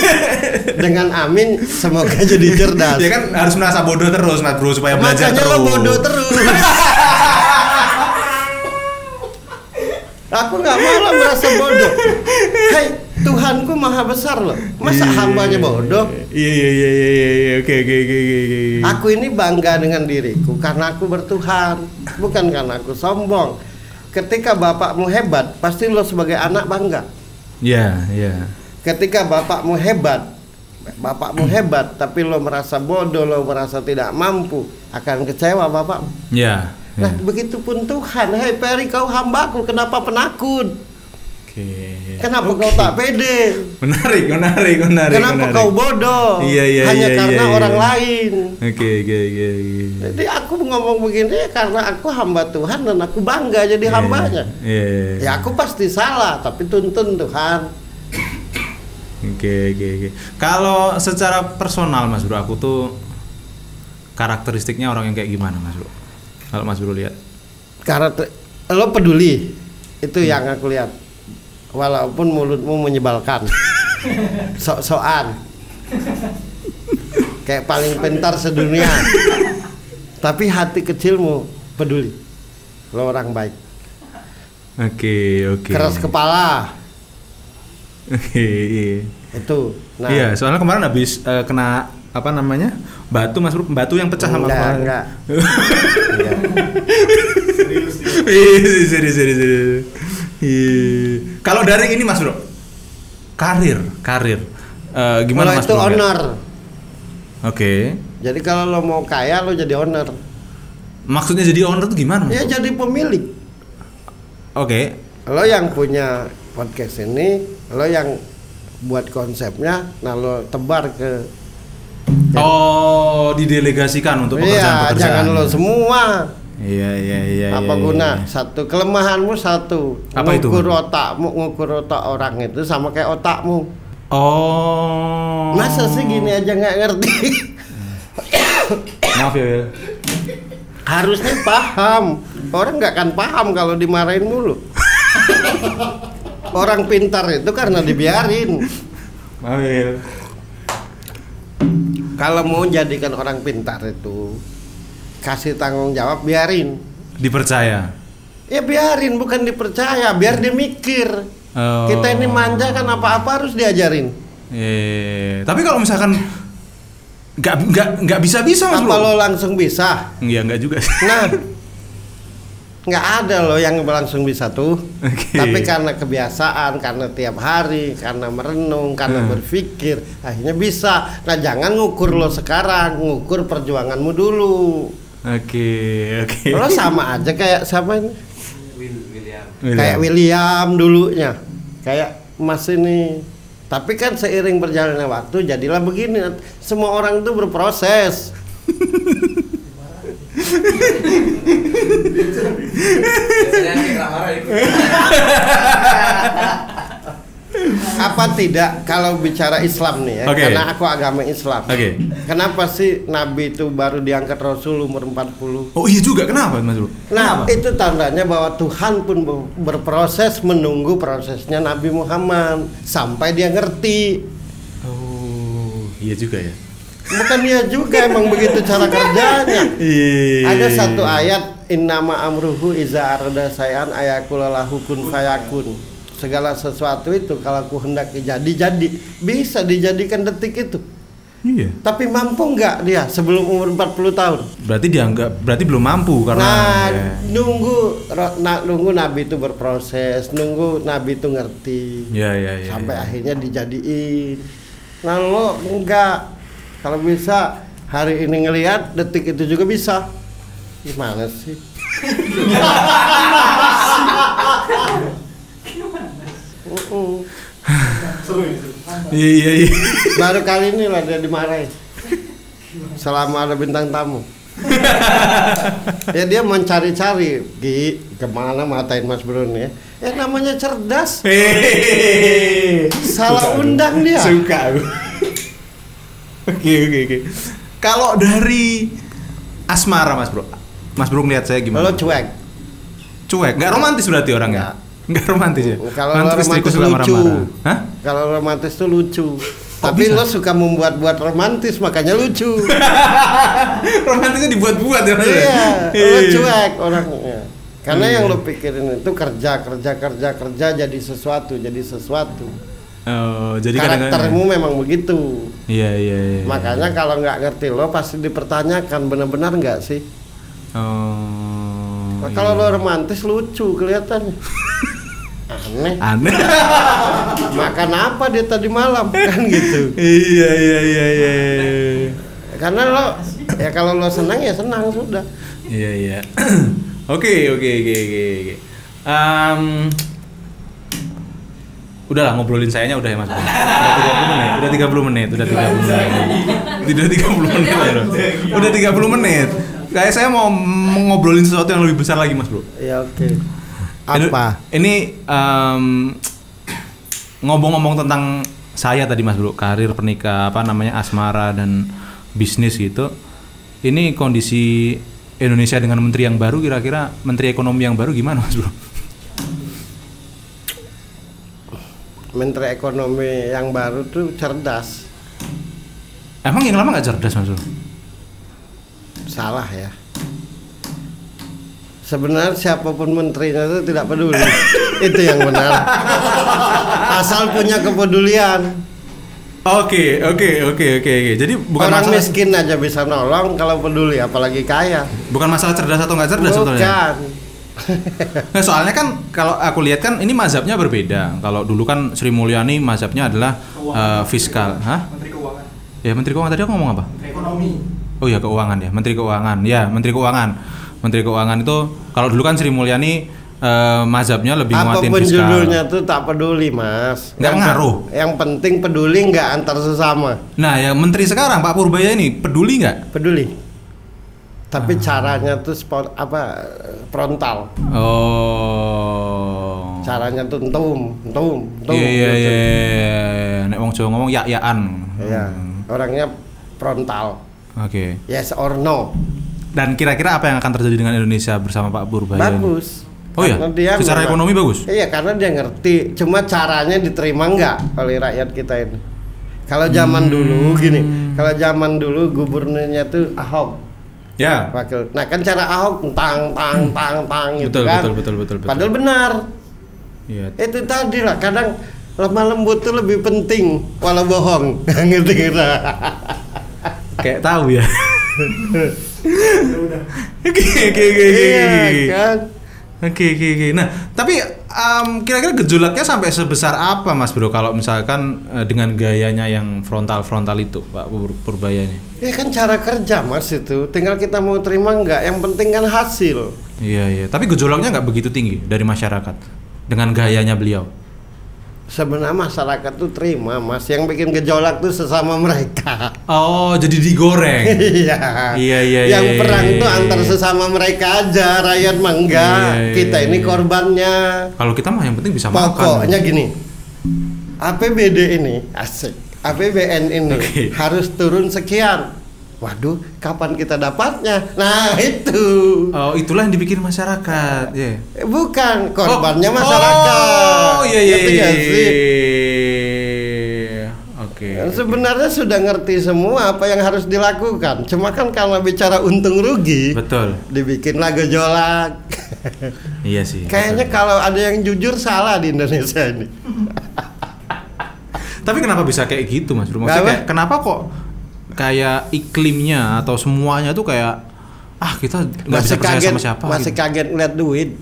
Dengan amin semoga jadi cerdas. Ya kan harus merasa bodoh terus Mas Bro supaya belajar terus. Makanya lo bodoh terus. Aku nggak mau merasa bodoh. Hei, Tuhanku maha besar loh. Masa hambanya bodoh? Iya. Oke. Aku ini bangga dengan diriku karena aku bertuhan, bukan karena aku sombong. Ketika bapakmu hebat, pasti lo sebagai anak bangga. Iya. Ketika bapakmu hebat, tapi lo merasa bodoh, lo merasa tidak mampu, akan kecewa bapakmu. Iya. Nah, begitupun Tuhan. Hei Peri, kau hambaku, kenapa penakut? Kenapa kau tak pede? Menarik. Kenapa kau bodoh? Iya. Hanya karena orang lain. Oke. Jadi aku ngomong begini karena aku hamba Tuhan dan aku bangga jadi hambanya. Iya. Ya aku pasti salah, tapi tuntun Tuhan. Oke. Kalau secara personal Mas Bro, aku tuh karakteristiknya orang yang kayak gimana Mas Bro? Kalau Mas Bro lihat. Karakter lo peduli. Itu yang aku lihat. Walaupun mulutmu menyebalkan. Sok-sokan. Kayak paling pintar sedunia. Tapi hati kecilmu peduli. Lo orang baik. Oke. Keras kepala. Iya. Itu. Nah, Iya, soalnya kemarin habis kena apa namanya? Batu Mas Bro, batu yang pecah sama kepala. Enggak. Serius. Kalau dari ini Mas Bro, karir. Gimana Kalau Mas itu Bro? owner. Oke. Jadi kalau lo mau kaya lo jadi owner. Maksudnya jadi owner tuh gimana Mas Ya Bro? jadi pemilik. Oke. Lo yang punya podcast ini, lo yang buat konsepnya, nah lo tebar ke. Oh, didelegasikan untuk pekerjaan-pekerjaan. Iya, jangan lo semua. Iya. Apa guna? Satu kelemahanmu satu. Apa itu? Ngukur otak orang itu sama kayak otakmu. Oh. Masa sih gini aja nggak ngerti? Maaf ya, Wil. Harusnya paham. Orang nggak akan paham kalau dimarahin mulu. Orang pintar itu karena dibiarin. Maaf ya, Wil. Kalau mau jadikan orang pintar itu kasih tanggung jawab, biarin. Dipercaya. Ya biarin, bukan dipercaya, biar dia mikir. Oh. Kita ini manja kan, apa-apa harus diajarin. Tapi kalau misalkan nggak bisa Mas Apa Bro? lo langsung bisa? Iya, nggak juga. Nah, nggak ada lo yang langsung bisa tuh. Oke. Tapi karena kebiasaan, karena tiap hari, karena merenung, karena berpikir, akhirnya bisa. Nah, jangan ngukur lo sekarang, ngukur perjuanganmu dulu. Oke. Lo sama aja kayak siapa ini? William. Kayak William dulunya, kayak Mas ini. Tapi kan seiring berjalannya waktu jadilah begini. Semua orang itu berproses. Apa tidak kalau bicara Islam nih ya, karena aku agama Islam. Kenapa sih Nabi itu baru diangkat Rasul umur 40? Oh iya juga, kenapa Mas Bro? Nah, itu tandanya bahwa Tuhan pun berproses menunggu prosesnya Nabi Muhammad sampai dia ngerti. Oh, iya juga ya. Bukan dia juga, emang begitu cara kerjanya. Ada satu ayat, innama amruhu iza arada sayan ayakulalahu kun fayakun. Segala sesuatu itu kalau aku hendak jadi, bisa dijadikan detik itu. Iya. Tapi mampu nggak dia sebelum umur 40 tahun? Berarti belum mampu karena nunggu Nabi itu berproses, nunggu Nabi itu ngerti. Iya. Sampai akhirnya dijadiin. Nah lo enggak. Kalau bisa hari ini ngelihat, detik itu juga bisa. Gimana sih? Iya. Baru kali ini lah dia dimarahin. Selama ada bintang tamu. Ya dia mencari-cari, kemana matain Mas Bro nih ya. Namanya cerdas. Salah undang dia. Suka aku. Oke. Kalau dari asmara Mas Bro ngeliat saya gimana? Lo cuek, nggak romantis berarti orangnya? Nggak romantis ya? Kalau romantis lucu. Hah? Kalau romantis tuh lucu. Tapi lo suka membuat-buat romantis, makanya lucu. Romantisnya dibuat-buat ya? Iya, lo cuek orangnya. Karena yang lo pikirin itu kerja jadi sesuatu. Oh, jadi karaktermu memang begitu. Iya. Makanya kalau nggak ngerti lo pasti dipertanyakan, benar-benar nggak sih? Oh. Nah, kalau lo romantis lucu kelihatannya. Aneh. Makan apa dia tadi malam kan gitu. Iya. Karena lo ya kalau lo senang ya senang sudah. Iya. Oke. Udahlah ngobrolin sayanya udah ya Mas. Udah 30 menit. Udah 30 menit ya, Bro. Udah 30 menit. Kayak saya mau ngobrolin sesuatu yang lebih besar lagi Mas Bro. Ya oke. Apa? Ini ngomong-ngomong tentang saya tadi Mas Bro, karir, pernikah, asmara dan bisnis gitu. Ini kondisi Indonesia dengan menteri yang baru, kira-kira menteri ekonomi yang baru gimana Mas Bro? Menteri ekonomi yang baru tuh cerdas. Emang yang lama nggak cerdas Mas Bro? Salah ya. Sebenarnya siapapun menterinya itu tidak peduli. Itu yang benar. Asal punya kepedulian. Oke. Jadi bukan orang masalah miskin aja bisa nolong kalau peduli, apalagi kaya. Bukan masalah cerdas atau nggak cerdas sebetulnya. Bukan. Nah, soalnya kan kalau aku lihat kan ini mazhabnya berbeda. Kalau dulu kan Sri Mulyani mazhabnya adalah fiskal. Hah? Menteri Keuangan. Ya Menteri Keuangan tadi aku ngomong apa? Ekonomi. Oh ya keuangan ya, Menteri Keuangan. Ya Menteri Keuangan. Menteri Keuangan itu kalau dulu kan Sri Mulyani mazhabnya lebih nguatin apapun fiskal. judulnya tuh tak peduli Mas. Nggak ngaruh. Yang penting peduli nggak antar sesama. Nah yang Menteri sekarang Pak Purbaya ini peduli nggak? Peduli. Tapi caranya tuh frontal. Oh. Caranya tuh entum. Iya. Nek wong Jawa ngomong yak-yakan. Iya. Orangnya frontal. Oke. Yes or no. Dan kira-kira apa yang akan terjadi dengan Indonesia bersama Pak Purbaya? Bagus. Oh iya. Secara ekonomi bagus. Iya, karena dia ngerti. Cuma caranya diterima nggak oleh rakyat kita ini. Kalau zaman dulu gini, kalau zaman dulu gubernurnya tuh Ahok. Ya. Wakil. Nah kan cara Ahok tang gitu kan. Betul. Padahal benar. Iya. Itu tadi lah. Kadang lemah lembut tuh lebih penting walau bohong. Ngerti kita. Kayak tahu ya. Oke. Nah, tapi kira-kira gejolaknya sampai sebesar apa Mas Bro kalau misalkan dengan gayanya yang frontal itu Pak Purbaya ini? Ya kan cara kerja Mas itu. Tinggal kita mau terima nggak. Yang penting kan hasil. Iya. Tapi gejolaknya nggak begitu tinggi dari masyarakat dengan gayanya beliau. Sebenarnya masyarakat tuh terima Mas. Yang bikin gejolak tuh sesama mereka. Oh, jadi digoreng. Iya. Yang perang tuh antar sesama mereka aja. Rakyat mah enggak. Kita ini korbannya. Kalau kita mah yang penting bisa makan. Pokoknya gini. APBD ini asik. APBN ini harus turun sekian. Waduh, kapan kita dapatnya? Nah, itu. Oh, itulah yang dibikin masyarakat, ya. Bukan, korbannya masyarakat. Oh, iya. Oke. Sebenarnya sudah ngerti semua apa yang harus dilakukan. Cuma kan karena bicara untung rugi. Betul. Dibikinlah gejolak. Iya sih. Kayaknya kalau ada yang jujur salah di Indonesia ini. Tapi kenapa bisa kayak gitu, Mas Bro? Maksudnya kenapa kok kayak iklimnya atau semuanya tuh kayak kita nggak bisa percaya sama siapa masih gitu. Kaget ngeliat duit.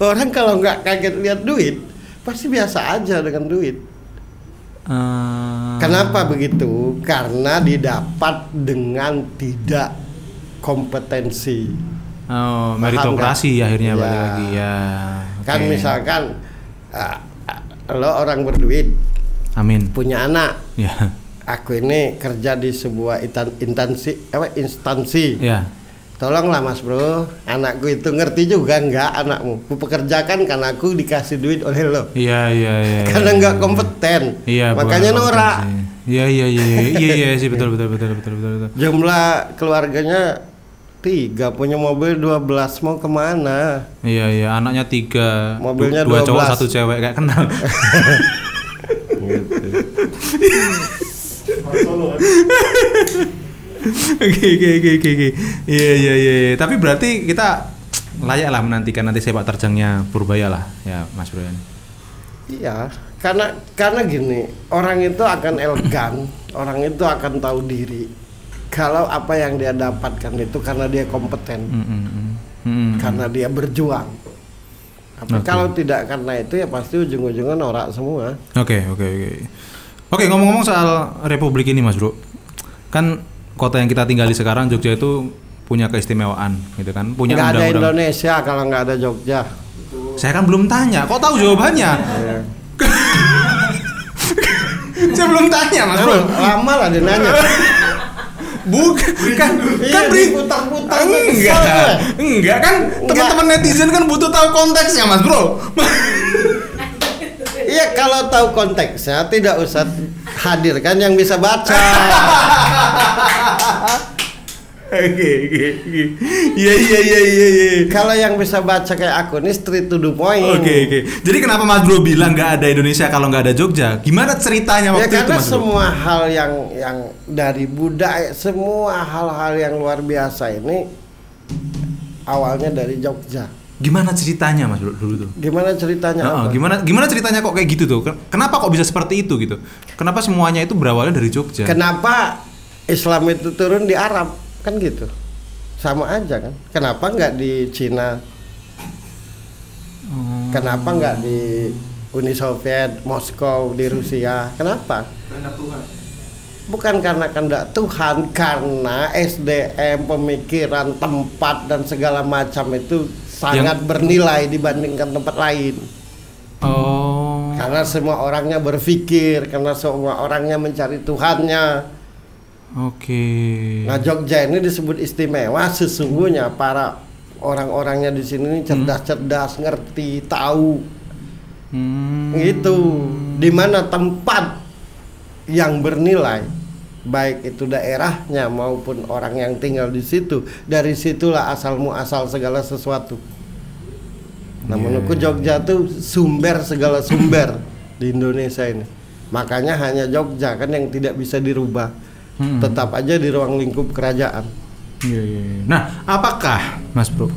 Orang kalau nggak kaget lihat duit pasti biasa aja dengan duit. Kenapa begitu? Karena didapat dengan tidak kompetensi. Meritokrasi akhirnya balik lagi ya. Kan misalkan lo orang berduit. Amin. Punya anak. Ya. Aku ini kerja di sebuah instansi. Ya. Tolonglah Mas Bro, anakku itu ngerti juga enggak anakmu? Ku pekerjakan karena aku dikasih duit oleh lo. Iya. Karena enggak kompeten. Iya. Makanya norak. Iya sih betul. Jumlah keluarganya 3, punya mobil 12, mau kemana? Iya, anaknya 3, mobilnya 2 12. cowok 1 cewek, kayak kenal. Gitu. Oke. Iya. Tapi berarti kita layak lah menantikan nanti sepak terjangnya Purbaya lah, ya Mas Bro. Iya, karena gini, orang itu akan elegan, orang itu akan tahu diri. Kalau apa yang dia dapatkan itu karena dia kompeten, karena dia berjuang. Tapi kalau tidak karena itu ya pasti ujung-ujungnya norak semua. Oke, ngomong-ngomong soal Republik ini Mas Bro, kan kota yang kita tinggali sekarang Jogja itu punya keistimewaan gitu kan, punya nggak undang-undang. ada Indonesia kalau nggak ada Jogja. Saya kan belum tanya. Kok tahu jawabannya? Saya belum tanya, Mas Bro. Lama lah dia nanya. Bukan, kan putar-putar. Enggak kan teman-teman netizen kan butuh tahu konteksnya, Mas Bro. Iya, kalau tahu konteksnya tidak usah hadirkan yang bisa baca. Oke. Iya. Kalau yang bisa baca kayak aku nih straight to the point. Oke. Jadi kenapa Mas Bro bilang nggak ada Indonesia kalau nggak ada Jogja? Gimana ceritanya waktu itu, karena Mas Bro? semua hal yang dari budaya, semua hal-hal yang luar biasa ini awalnya dari Jogja. Gimana ceritanya, Mas Bro, dulu tuh? Gimana ceritanya? Gimana ceritanya kok kayak gitu tuh? Kenapa kok bisa seperti itu gitu? Kenapa semuanya itu berawalnya dari Jogja? Kenapa Islam itu turun di Arab? Kan gitu. Sama aja kan. Kenapa nggak di Cina? Kenapa nggak di Uni Soviet, Moskow, di Rusia? Kenapa? Kehendak Tuhan. Bukan karena kehendak Tuhan, karena SDM, pemikiran, tempat dan segala macam itu sangat bernilai dibandingkan tempat lain. Oh. Karena semua orangnya berpikir, karena semua orangnya mencari Tuhannya. Oke. Nah, Jogja ini disebut istimewa, sesungguhnya para orang-orangnya di sini cerdas-cerdas, ngerti, tahu. Gitu. Dimana tempat yang bernilai, baik itu daerahnya maupun orang yang tinggal di situ, dari situlah asal muasal segala sesuatu. Nah, menurutku Jogja tuh sumber segala sumber di Indonesia ini. Makanya hanya Jogja kan yang tidak bisa dirubah. Tetap aja di ruang lingkup kerajaan. Iya. Nah, apakah Mas Bro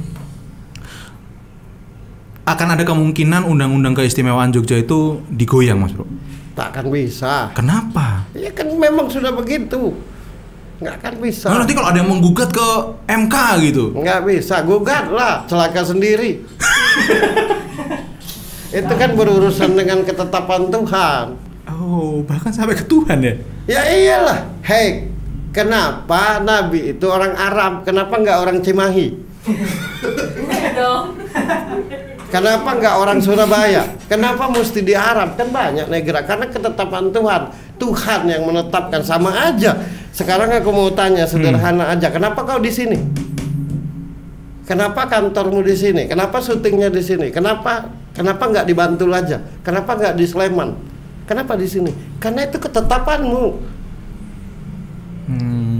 akan ada kemungkinan undang-undang keistimewaan Jogja itu digoyang, Mas Bro? Tak akan bisa. Kenapa? Ya kan memang sudah begitu. Nggak akan bisa. Nah, nanti kalau ada yang menggugat ke MK gitu? Nggak bisa, gugat lah, celaka sendiri. Itu kan berurusan dengan ketetapan Tuhan. Oh, bahkan sampai ke Tuhan ya? Ya iyalah. Hei, kenapa Nabi itu orang Arab? Kenapa nggak orang Cimahi? Kenapa nggak orang Surabaya? Kenapa mesti di Arab? Kan banyak negara. Karena ketetapan Tuhan. Tuhan yang menetapkan, sama aja. Sekarang aku mau tanya sederhana aja. Kenapa kau di sini? Kenapa kantormu di sini? Kenapa syutingnya di sini? Kenapa nggak di Bantul aja? Kenapa nggak di Sleman? Kenapa di sini? Karena itu ketetapanmu.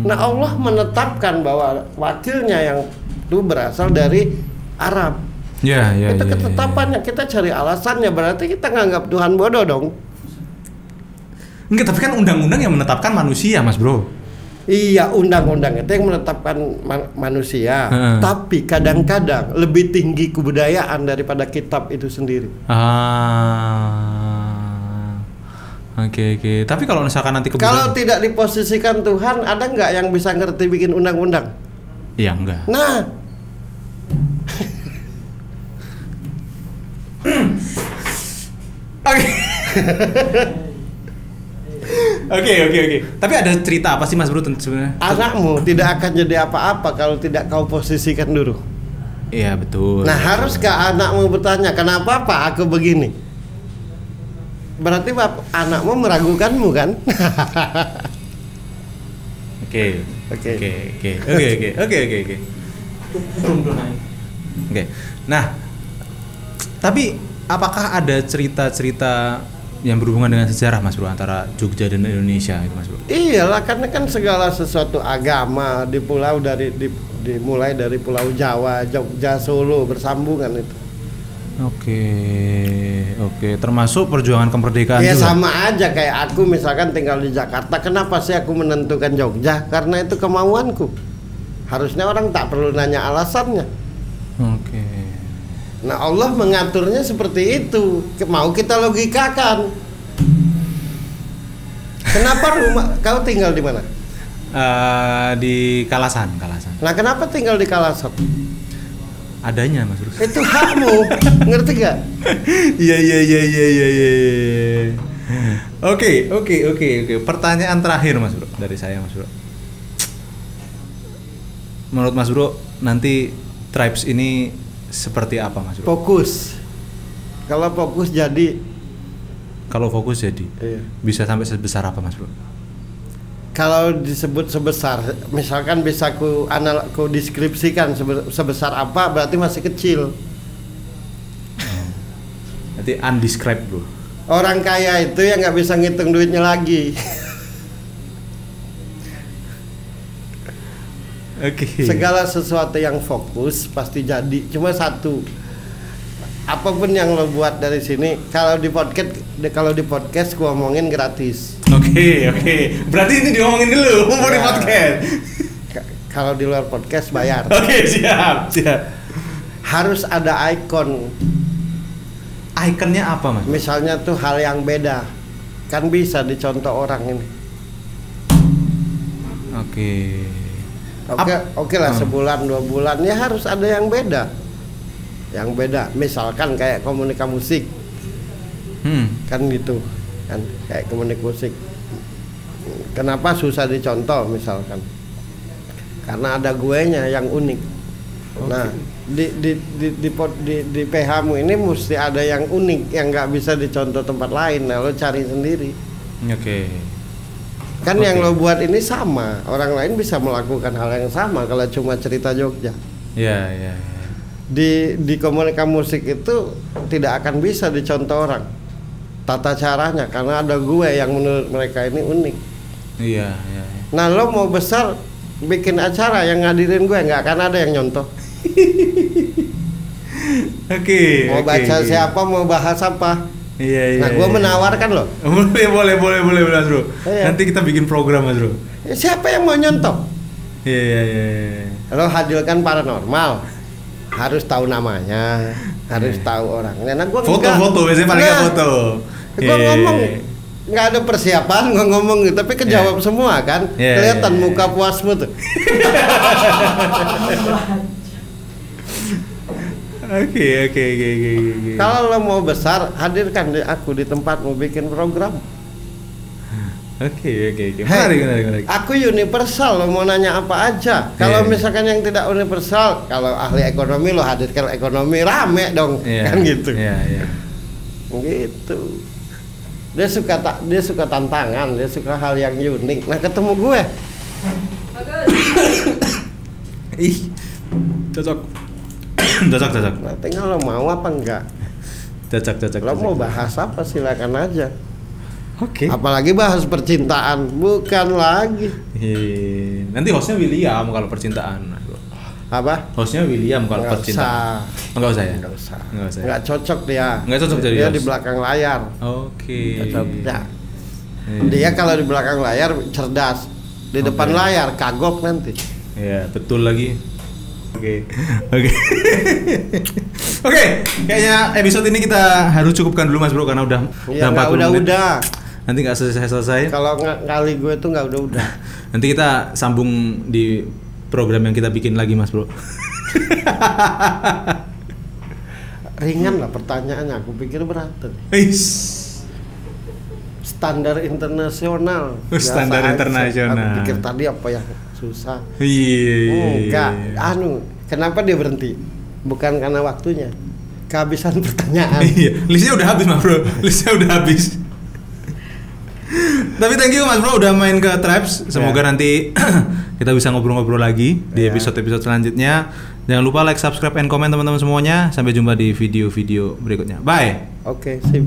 Nah, Allah menetapkan bahwa wakilnya yang itu berasal dari Arab. Ya. Itu ketetapannya. Kita cari alasannya, berarti kita nganggap Tuhan bodoh dong. Enggak, tapi kan undang-undang yang menetapkan manusia, Mas Bro. Iya, undang-undang itu yang menetapkan manusia. Tapi kadang-kadang lebih tinggi kebudayaan daripada kitab itu sendiri. Oke. Tapi kalau misalkan nanti kalau tidak diposisikan Tuhan, ada nggak yang bisa ngerti bikin undang-undang? Iya, enggak. Nah, Oke. Tapi ada cerita apa sih, Mas Bro sebenarnya? Anakmu tidak akan jadi apa-apa kalau tidak kau posisikan dulu. Iya, betul. Nah, haruskah anakmu bertanya, kenapa Pak aku begini? Berarti anakmu meragukanmu kan? Oke. Nah, tapi apakah ada cerita-cerita yang berhubungan dengan sejarah, Mas Bro, antara Jogja dan Indonesia itu, Mas Bro? Iyalah, karena kan segala sesuatu agama di pulau dimulai dari Pulau Jawa, Jogja, Solo bersambungan itu. Oke. Termasuk perjuangan kemerdekaan ya, juga? sama aja kayak aku misalkan tinggal di Jakarta. Kenapa sih aku menentukan Jogja? Karena itu kemauanku. Harusnya orang tak perlu nanya alasannya. Oke. Nah, Allah mengaturnya seperti itu. Mau kita logikakan. Kenapa kau tinggal di mana? Di Kalasan. Nah, kenapa tinggal di Kalasan? Adanya, Mas Bro. Itu hakmu, ngerti gak? Iya. Oke. Pertanyaan terakhir, Mas Bro, dari saya, Mas Bro. Menurut Mas Bro, nanti tribes ini seperti apa, Mas Bro? Fokus. Kalau fokus jadi. Kalau fokus jadi. Iya. Bisa sampai sebesar apa Mas Bro? Kalau disebut sebesar, misalkan bisa ku deskripsikan sebesar apa, berarti masih kecil. Berarti undescribed Bro. Orang kaya itu yang nggak bisa ngitung duitnya lagi. Oke. Segala sesuatu yang fokus pasti jadi. Cuma satu, apapun yang lo buat dari sini, kalau di podcast gua omongin gratis. Oke. Berarti ini diomongin dulu, mau di podcast. Kalau di luar podcast bayar. Oke, siap. Harus ada ikon. Ikonnya apa Mas? Misalnya tuh hal yang beda, kan bisa dicontoh orang ini. Oke lah, sebulan 2 bulan ya harus ada yang beda. Misalkan kayak komunika musik. Kan gitu kan, kayak komunik musik. Kenapa susah dicontoh misalkan? Karena ada guenya yang unik. Nah, di PH-mu ini mesti ada yang unik yang nggak bisa dicontoh tempat lain. Nah, lo cari sendiri. Kan yang lo buat ini sama, orang lain bisa melakukan hal yang sama kalau cuma cerita Jogja. Iya. Di komunika musik itu tidak akan bisa dicontoh orang tata caranya, karena ada gue yang menurut mereka ini unik. Iya. Nah, lo mau besar bikin acara yang ngadirin gue, nggak akan ada yang nyontoh. Mau baca siapa, mau bahas apa. Iya. Nah, gue menawarkan lo. Boleh Mas Bro. Iya. Nanti kita bikin program Mas Bro. Siapa yang mau nyontoh? Iya. Lo hadirkan paranormal, harus tahu namanya, harus tahu orangnya. Nah, gua foto biasanya paling foto. Gua ngomong nggak ada persiapan, gua ngomong gitu, tapi kejawab semua kan. Kelihatan muka puasmu tuh. Oke. Kalau lo mau besar, hadirkan aku di tempatmu bikin program. Oke. Menarik. Aku universal, lo mau nanya apa aja. Kalau misalkan yang tidak universal, kalau ahli ekonomi lo hadirkan ekonomi, rame dong, kan gitu. Iya. Gitu. Dia suka tantangan, dia suka hal yang unik. Nah, ketemu gue. Ih, cocok. Nah, tinggal lo mau apa enggak. Cocok. Lo mau bahas apa silakan aja. Oke. Apalagi bahas percintaan, bukan lagi. Nanti hostnya William kalau percintaan. Apa? Hostnya William kalau percintaan. Enggak usah ya? Enggak usah. Enggak usah. Enggak cocok dia. Enggak cocok jadi dia host. di belakang layar. Oke. Cocok. Ya. Dia kalau di belakang layar cerdas. Di depan layar kagok nanti. Iya, betul lagi. Oke. Oke, kayaknya episode ini kita harus cukupkan dulu Mas Bro karena udah 40 menit. Udah. Nanti nggak selesai. Kalau kali gue tuh nggak udah. Nanti kita sambung di program yang kita bikin lagi Mas Bro. Ringan lah pertanyaannya, aku pikir berat. Standar internasional. Standar internasional. Aku pikir tadi apa yang susah. Iya. Enggak. Kenapa dia berhenti? Bukan karena waktunya. Kehabisan pertanyaan. Iya. Listnya udah habis Mas Bro. Listnya udah habis. Tapi thank you Mas Bro udah main ke Traps. Semoga nanti kita bisa ngobrol-ngobrol lagi di episode-episode selanjutnya. Jangan lupa like, subscribe, and comment teman-teman semuanya. Sampai jumpa di video-video berikutnya. Bye. Oke, sip.